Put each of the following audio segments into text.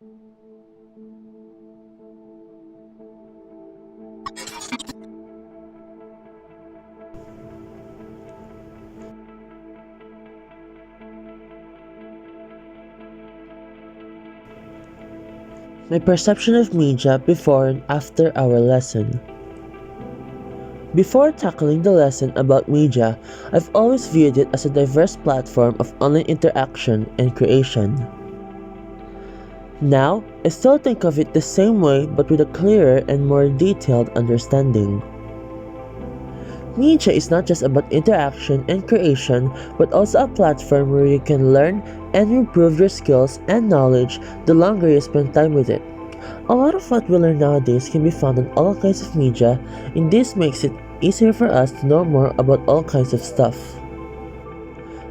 My perception of media before and after our lesson. Before tackling the lesson about media, I've always viewed it as a diverse platform of online interaction and creation. Now, I still think of it the same way but with a clearer and more detailed understanding. Media is not just about interaction and creation, but also a platform where you can learn and improve your skills and knowledge the longer you spend time with it. A lot of what we learn nowadays can be found on all kinds of media, and this makes it easier for us to know more about all kinds of stuff.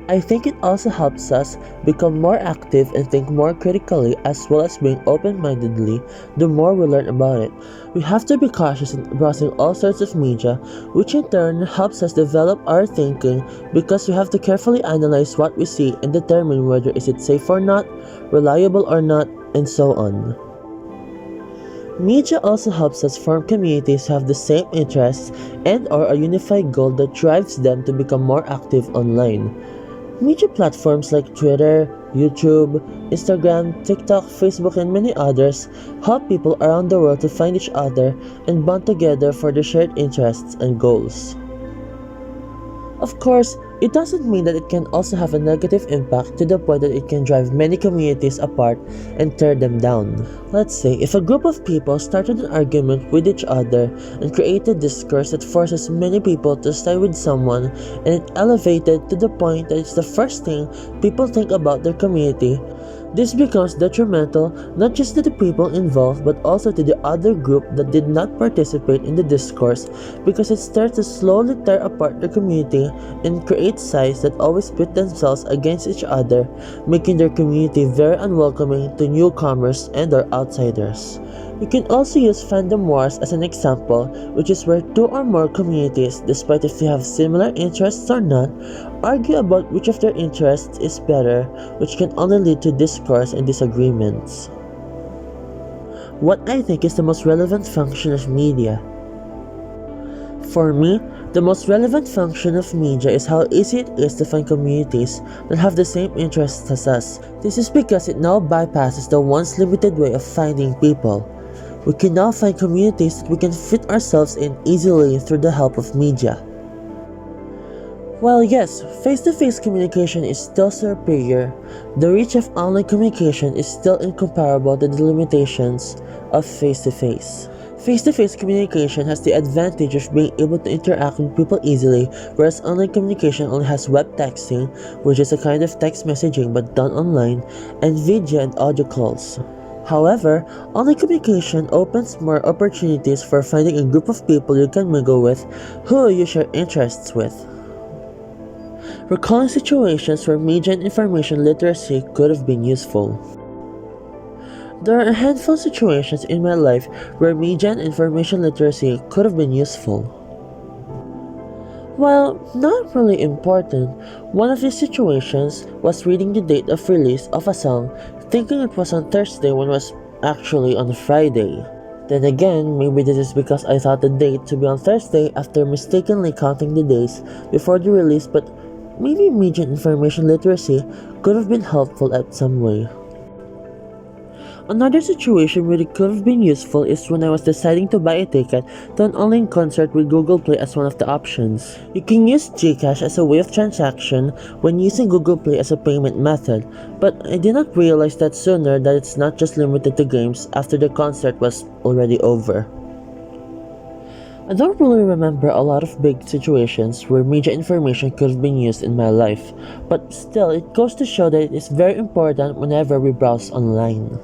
I think it also helps us become more active and think more critically as well as being open-mindedly the more we learn about it. We have to be cautious in browsing all sorts of media, which in turn helps us develop our thinking because we have to carefully analyze what we see and determine whether is it safe or not, reliable or not, and so on. Media also helps us form communities who have the same interests and or a unified goal that drives them to become more active online. Media platforms like Twitter, YouTube, Instagram, TikTok, Facebook, and many others help people around the world to find each other and bond together for their shared interests and goals. Of course, it doesn't mean that it can also have a negative impact to the point that it can drive many communities apart and tear them down. Let's say if a group of people started an argument with each other and created discourse that forces many people to side with someone and it elevated to the point that it's the first thing people think about their community. This becomes detrimental not just to the people involved but also to the other group that did not participate in the discourse because it starts to slowly tear apart the community and create sides that always pit themselves against each other, making their community very unwelcoming to newcomers and or outsiders. We can also use fandom wars as an example, which is where two or more communities, despite if they have similar interests or not, argue about which of their interests is better, which can only lead to discourse and disagreements. What I think is the most relevant function of media. For me, the most relevant function of media is how easy it is to find communities that have the same interests as us. This is because it now bypasses the once limited way of finding people. We can now find communities that we can fit ourselves in easily through the help of media. While yes, face-to-face communication is still superior, the reach of online communication is still incomparable to the limitations of face-to-face. Face-to-face communication has the advantage of being able to interact with people easily, whereas online communication only has web texting, which is a kind of text messaging but done online, and video and audio calls. However, online communication opens more opportunities for finding a group of people you can mingle with who you share interests with. Recalling situations where media and information literacy could have been useful. There are a handful of situations in my life where media and information literacy could have been useful. While not really important, one of these situations was reading the date of release of a song, thinking it was on Thursday when it was actually on Friday. Then again, maybe this is because I thought the date to be on Thursday after mistakenly counting the days before the release, but maybe media and information literacy could have been helpful at some way. Another situation where it could have been useful is when I was deciding to buy a ticket to an online concert with Google Play as one of the options. You can use Gcash as a way of transaction when using Google Play as a payment method, but I did not realize that sooner that it's not just limited to games after the concert was already over. I don't really remember a lot of big situations where media information could have been used in my life, but still it goes to show that it is very important whenever we browse online.